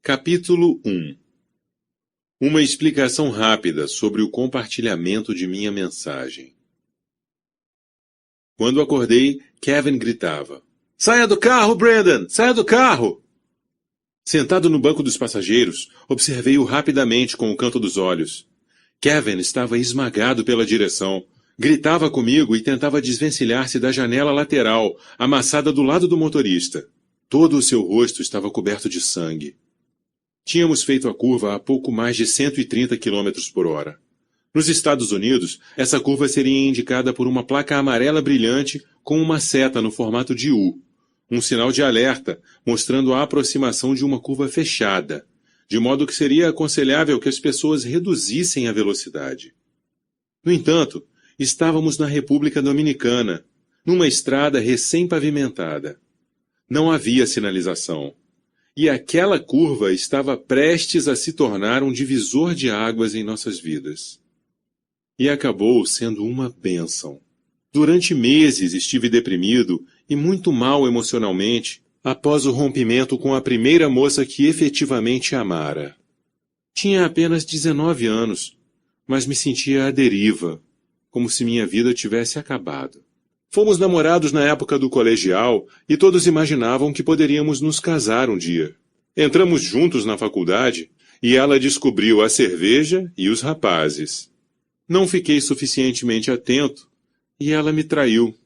Capítulo 1. Uma explicação rápida sobre o compartilhamento de minha mensagem. Quando acordei, Kevin gritava: "Saia do carro, Brandon! Saia do carro!" Sentado no banco dos passageiros, observei-o rapidamente com o canto dos olhos. Kevin estava esmagado pela direção. Gritava comigo e tentava desvencilhar-se da janela lateral, amassada do lado do motorista. Todo o seu rosto estava coberto de sangue. Tínhamos feito a curva a pouco mais de 130 km por hora. Nos Estados Unidos, essa curva seria indicada por uma placa amarela brilhante com uma seta no formato de U, um sinal de alerta mostrando a aproximação de uma curva fechada, de modo que seria aconselhável que as pessoas reduzissem a velocidade. No entanto, estávamos na República Dominicana, numa estrada recém-pavimentada. Não havia sinalização. E aquela curva estava prestes a se tornar um divisor de águas em nossas vidas. E acabou sendo uma bênção. Durante meses estive deprimido e muito mal emocionalmente após o rompimento com a primeira moça que efetivamente amara. Tinha apenas 19 anos, mas me sentia à deriva, como se minha vida tivesse acabado. Fomos namorados na época do colegial e todos imaginavam que poderíamos nos casar um dia. Entramos juntos na faculdade e ela descobriu a cerveja e os rapazes. Não fiquei suficientemente atento e ela me traiu.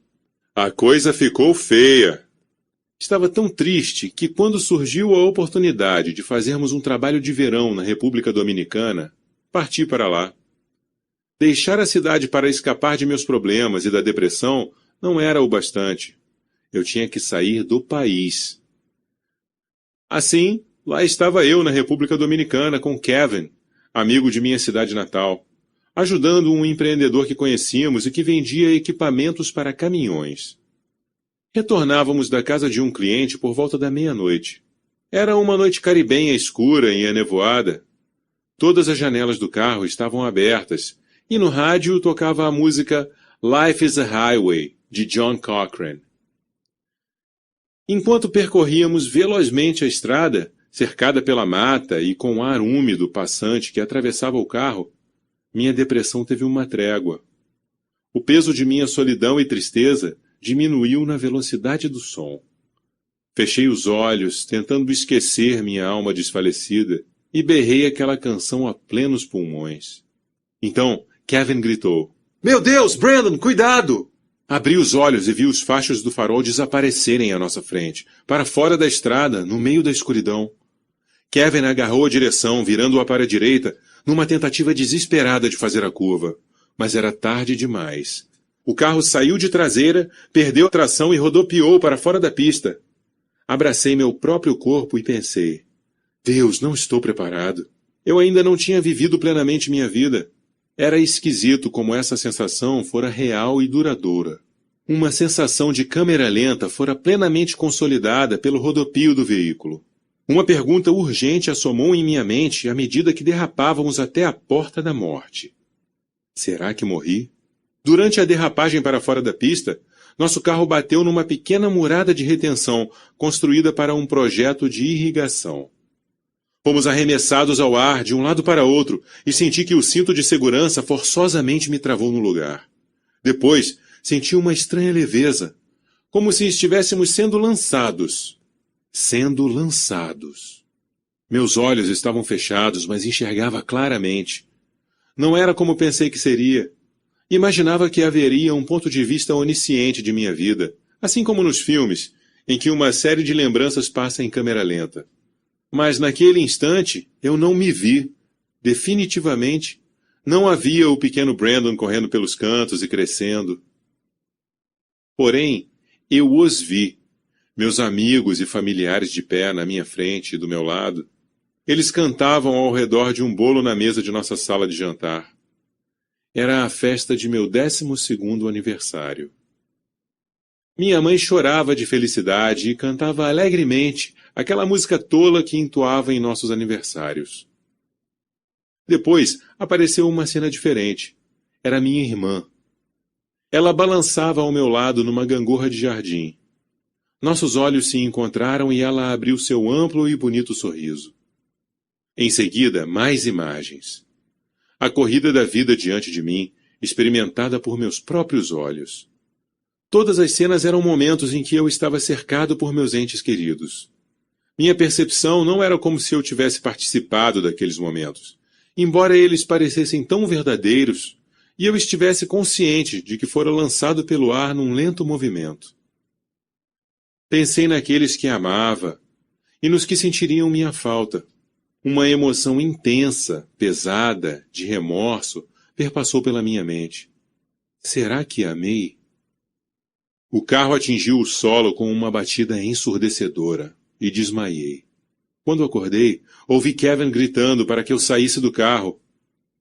A coisa ficou feia. Estava tão triste que, quando surgiu a oportunidade de fazermos um trabalho de verão na República Dominicana, parti para lá. Deixar a cidade para escapar de meus problemas e da depressão não era o bastante. Eu tinha que sair do país. Assim, lá estava eu na República Dominicana com Kevin, amigo de minha cidade natal, ajudando um empreendedor que conhecíamos e que vendia equipamentos para caminhões. Retornávamos da casa de um cliente por volta da meia-noite. Era uma noite caribenha escura e enevoada. Todas as janelas do carro estavam abertas e no rádio tocava a música Life is a Highway, de John Cochrane. Enquanto percorríamos velozmente a estrada, cercada pela mata e com ar úmido passante que atravessava o carro, minha depressão teve uma trégua. O peso de minha solidão e tristeza diminuiu na velocidade do som. Fechei os olhos, tentando esquecer minha alma desfalecida, e berrei aquela canção a plenos pulmões. Então, Kevin gritou: "Meu Deus, Brandon, cuidado!" Abri os olhos e vi os fachos do farol desaparecerem à nossa frente, para fora da estrada, no meio da escuridão. Kevin agarrou a direção, virando-a para a direita, numa tentativa desesperada de fazer a curva. Mas era tarde demais. O carro saiu de traseira, perdeu a tração e rodopiou para fora da pista. Abracei meu próprio corpo e pensei: Deus, não estou preparado. Eu ainda não tinha vivido plenamente minha vida. Era esquisito como essa sensação fora real e duradoura. Uma sensação de câmera lenta fora plenamente consolidada pelo rodopio do veículo. Uma pergunta urgente assomou em minha mente à medida que derrapávamos até a porta da morte. Será que morri? Durante a derrapagem para fora da pista, nosso carro bateu numa pequena murada de retenção construída para um projeto de irrigação. Fomos arremessados ao ar de um lado para outro e senti que o cinto de segurança forçosamente me travou no lugar. Depois, senti uma estranha leveza, como se estivéssemos sendo lançados. Sendo lançados. Meus olhos estavam fechados, mas enxergava claramente. Não era como pensei que seria. Imaginava que haveria um ponto de vista onisciente de minha vida, assim como nos filmes, em que uma série de lembranças passa em câmera lenta. Mas naquele instante eu não me vi. Definitivamente, não havia o pequeno Brandon correndo pelos cantos e crescendo. Porém, eu os vi. Meus amigos e familiares de pé na minha frente e do meu lado. Eles cantavam ao redor de um bolo na mesa de nossa sala de jantar. Era a festa de meu 12º aniversário. Minha mãe chorava de felicidade e cantava alegremente aquela música tola que entoava em nossos aniversários. Depois apareceu uma cena diferente. Era minha irmã. Ela balançava ao meu lado numa gangorra de jardim. Nossos olhos se encontraram e ela abriu seu amplo e bonito sorriso. Em seguida, mais imagens. A corrida da vida diante de mim, experimentada por meus próprios olhos. Todas as cenas eram momentos em que eu estava cercado por meus entes queridos. Minha percepção não era como se eu tivesse participado daqueles momentos, embora eles parecessem tão verdadeiros e eu estivesse consciente de que fora lançado pelo ar num lento movimento. Pensei naqueles que amava e nos que sentiriam minha falta. Uma emoção intensa, pesada, de remorso, perpassou pela minha mente. Será que amei? O carro atingiu o solo com uma batida ensurdecedora e desmaiei. Quando acordei, ouvi Kevin gritando para que eu saísse do carro.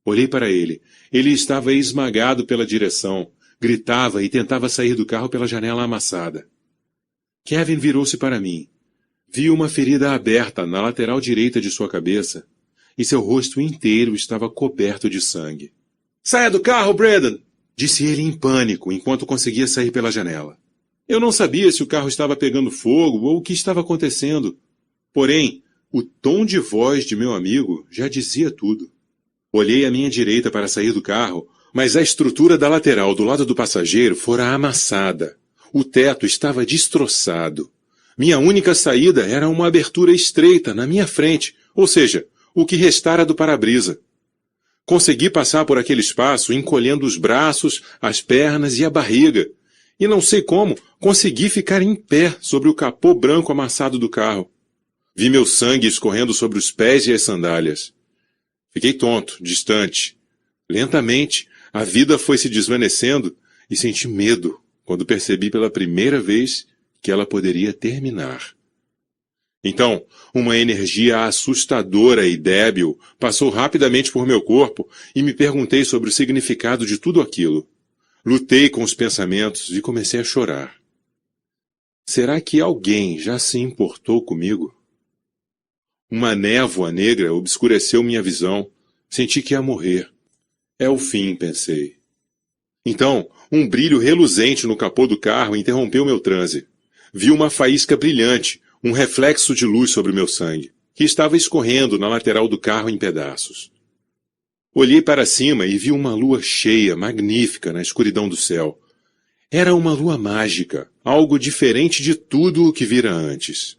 Olhei para ele. Ele estava esmagado pela direção, gritava e tentava sair do carro pela janela amassada. Kevin virou-se para mim. Vi uma ferida aberta na lateral direita de sua cabeça e seu rosto inteiro estava coberto de sangue. "Saia do carro, Brandon!" disse ele em pânico enquanto conseguia sair pela janela. Eu não sabia se o carro estava pegando fogo ou o que estava acontecendo. Porém, o tom de voz de meu amigo já dizia tudo. Olhei à minha direita para sair do carro, mas a estrutura da lateral do lado do passageiro fora amassada. O teto estava destroçado. Minha única saída era uma abertura estreita na minha frente, ou seja, o que restara do para-brisa. Consegui passar por aquele espaço encolhendo os braços, as pernas e a barriga. E não sei como, consegui ficar em pé sobre o capô branco amassado do carro. Vi meu sangue escorrendo sobre os pés e as sandálias. Fiquei tonto, distante. Lentamente, a vida foi se desvanecendo e senti medo quando percebi pela primeira vez que ela poderia terminar. Então, uma energia assustadora e débil passou rapidamente por meu corpo e me perguntei sobre o significado de tudo aquilo. Lutei com os pensamentos e comecei a chorar. Será que alguém já se importou comigo? Uma névoa negra obscureceu minha visão. Senti que ia morrer. É o fim, pensei. Então, um brilho reluzente no capô do carro interrompeu meu transe. Vi uma faísca brilhante, um reflexo de luz sobre meu sangue, que estava escorrendo na lateral do carro em pedaços. Olhei para cima e vi uma lua cheia, magnífica, na escuridão do céu. Era uma lua mágica, algo diferente de tudo o que vira antes.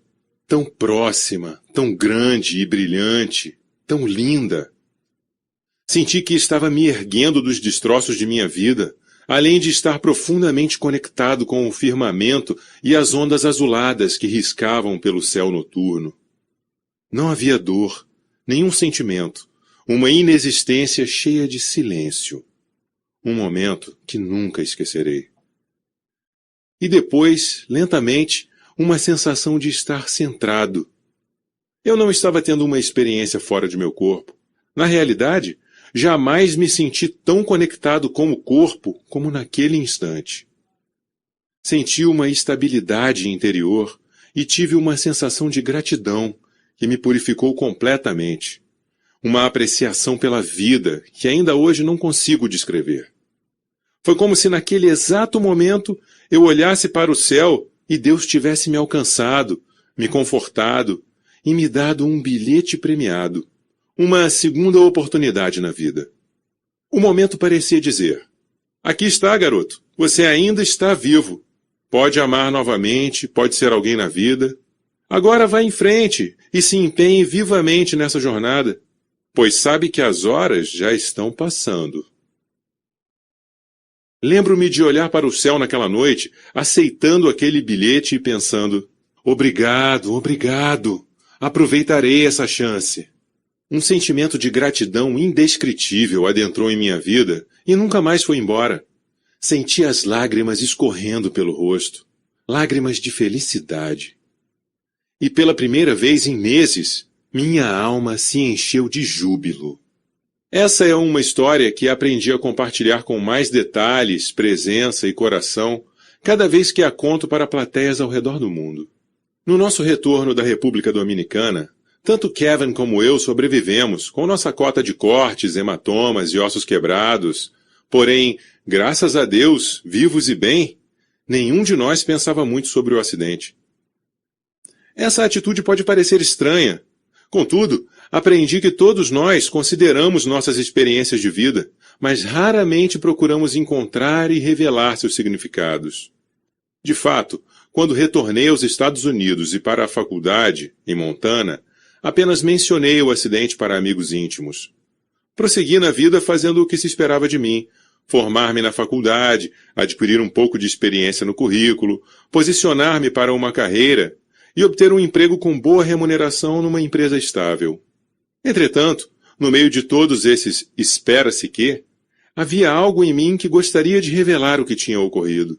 Tão próxima, tão grande e brilhante, tão linda. Senti que estava me erguendo dos destroços de minha vida, além de estar profundamente conectado com o firmamento e as ondas azuladas que riscavam pelo céu noturno. Não havia dor, nenhum sentimento, uma inexistência cheia de silêncio. Um momento que nunca esquecerei. E depois, lentamente, uma sensação de estar centrado. Eu não estava tendo uma experiência fora de meu corpo. Na realidade, jamais me senti tão conectado com o corpo como naquele instante. Senti uma estabilidade interior e tive uma sensação de gratidão que me purificou completamente. Uma apreciação pela vida que ainda hoje não consigo descrever. Foi como se naquele exato momento eu olhasse para o céu e Deus tivesse me alcançado, me confortado e me dado um bilhete premiado. Uma segunda oportunidade na vida. O momento parecia dizer: aqui está, garoto, você ainda está vivo. Pode amar novamente, pode ser alguém na vida. Agora vá em frente e se empenhe vivamente nessa jornada, pois sabe que as horas já estão passando. Lembro-me de olhar para o céu naquela noite, aceitando aquele bilhete e pensando: obrigado, obrigado, aproveitarei essa chance. Um sentimento de gratidão indescritível adentrou em minha vida e nunca mais foi embora. Senti as lágrimas escorrendo pelo rosto, lágrimas de felicidade. E pela primeira vez em meses, minha alma se encheu de júbilo. Essa é uma história que aprendi a compartilhar com mais detalhes, presença e coração, cada vez que a conto para plateias ao redor do mundo. No nosso retorno da República Dominicana, tanto Kevin como eu sobrevivemos, com nossa cota de cortes, hematomas e ossos quebrados. Porém, graças a Deus, vivos e bem, nenhum de nós pensava muito sobre o acidente. Essa atitude pode parecer estranha. Contudo, Aprendi que todos nós consideramos nossas experiências de vida, mas raramente procuramos encontrar e revelar seus significados. De fato, quando retornei aos Estados Unidos e para a faculdade, em Montana, apenas mencionei o acidente para amigos íntimos. Prossegui na vida fazendo o que se esperava de mim, formar-me na faculdade, adquirir um pouco de experiência no currículo, posicionar-me para uma carreira e obter um emprego com boa remuneração numa empresa estável. Entretanto, no meio de todos esses espera-se que, havia algo em mim que gostaria de revelar o que tinha ocorrido.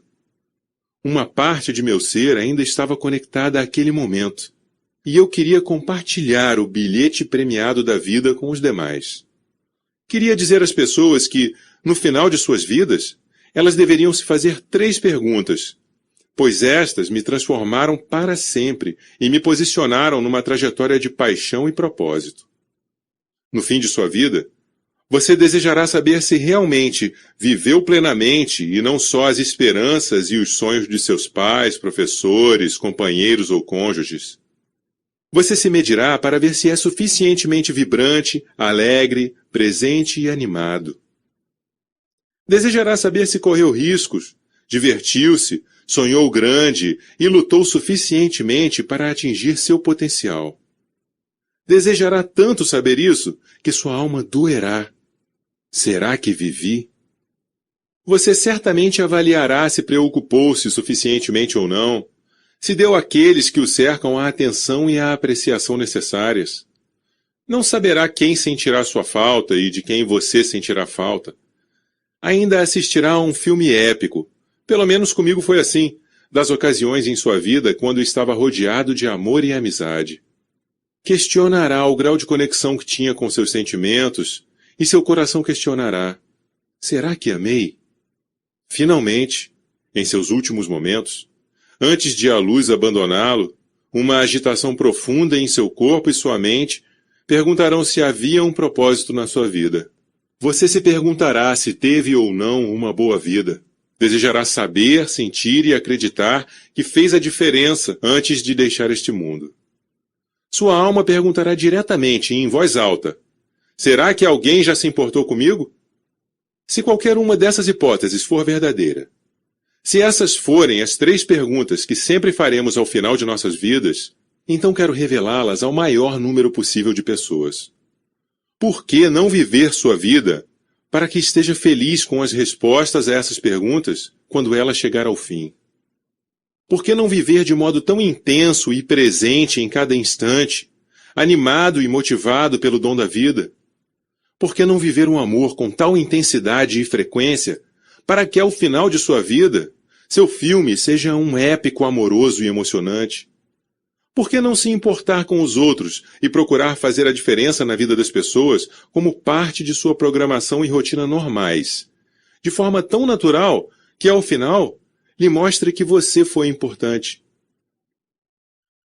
Uma parte de meu ser ainda estava conectada àquele momento, e eu queria compartilhar o bilhete premiado da vida com os demais. Queria dizer às pessoas que, no final de suas vidas, elas deveriam se fazer 3 perguntas, pois estas me transformaram para sempre e me posicionaram numa trajetória de paixão e propósito. No fim de sua vida, você desejará saber se realmente viveu plenamente e não só as esperanças e os sonhos de seus pais, professores, companheiros ou cônjuges. Você se medirá para ver se é suficientemente vibrante, alegre, presente e animado. Desejará saber se correu riscos, divertiu-se, sonhou grande e lutou suficientemente para atingir seu potencial. Desejará tanto saber isso que sua alma doerá. Será que vivi? Você certamente avaliará se preocupou-se suficientemente ou não, se deu àqueles que o cercam a atenção e a apreciação necessárias. Não saberá quem sentirá sua falta e de quem você sentirá falta. Ainda assistirá a um filme épico, pelo menos comigo foi assim, das ocasiões em sua vida quando estava rodeado de amor e amizade. Questionará o grau de conexão que tinha com seus sentimentos e seu coração questionará: será que amei? Finalmente, em seus últimos momentos, antes de a luz abandoná-lo, uma agitação profunda em seu corpo e sua mente perguntarão se havia um propósito na sua vida. Você se perguntará se teve ou não uma boa vida. Desejará saber, sentir e acreditar que fez a diferença antes de deixar este mundo. Sua alma perguntará diretamente e em voz alta: será que alguém já se importou comigo? Se qualquer uma dessas hipóteses for verdadeira, se essas forem as 3 perguntas que sempre faremos ao final de nossas vidas, então quero revelá-las ao maior número possível de pessoas. Por que não viver sua vida para que esteja feliz com as respostas a essas perguntas quando ela chegar ao fim? Por que não viver de modo tão intenso e presente em cada instante, animado e motivado pelo dom da vida? Por que não viver um amor com tal intensidade e frequência para que, ao final de sua vida, seu filme seja um épico amoroso e emocionante? Por que não se importar com os outros e procurar fazer a diferença na vida das pessoas como parte de sua programação e rotina normais, de forma tão natural que, ao final, lhe mostre que você foi importante?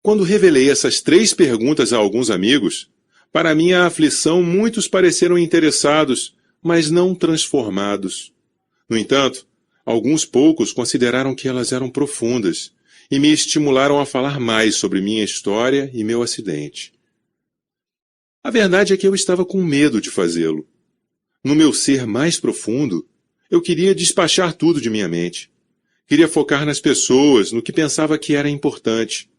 Quando revelei essas 3 perguntas a alguns amigos, para minha aflição muitos pareceram interessados, mas não transformados. No entanto, alguns poucos consideraram que elas eram profundas e me estimularam a falar mais sobre minha história e meu acidente. A verdade é que eu estava com medo de fazê-lo. No meu ser mais profundo, eu queria despachar tudo de minha mente. Queria focar nas pessoas, no que pensava que era importante.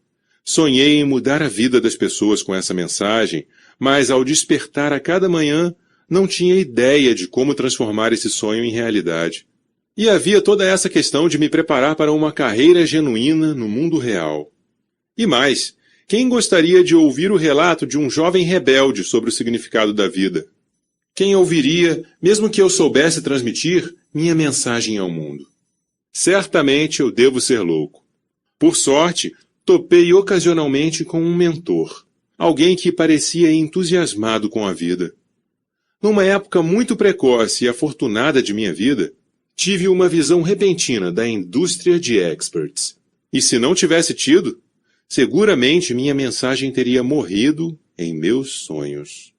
Sonhei em mudar a vida das pessoas com essa mensagem, mas ao despertar a cada manhã, não tinha ideia de como transformar esse sonho em realidade. E havia toda essa questão de me preparar para uma carreira genuína no mundo real. E mais, quem gostaria de ouvir o relato de um jovem rebelde sobre o significado da vida? Quem ouviria, mesmo que eu soubesse transmitir, minha mensagem ao mundo? Certamente eu devo ser louco. Por sorte, topei ocasionalmente com um mentor, alguém que parecia entusiasmado com a vida. Numa época muito precoce e afortunada de minha vida, tive uma visão repentina da indústria de experts. E se não tivesse tido, seguramente minha mensagem teria morrido em meus sonhos.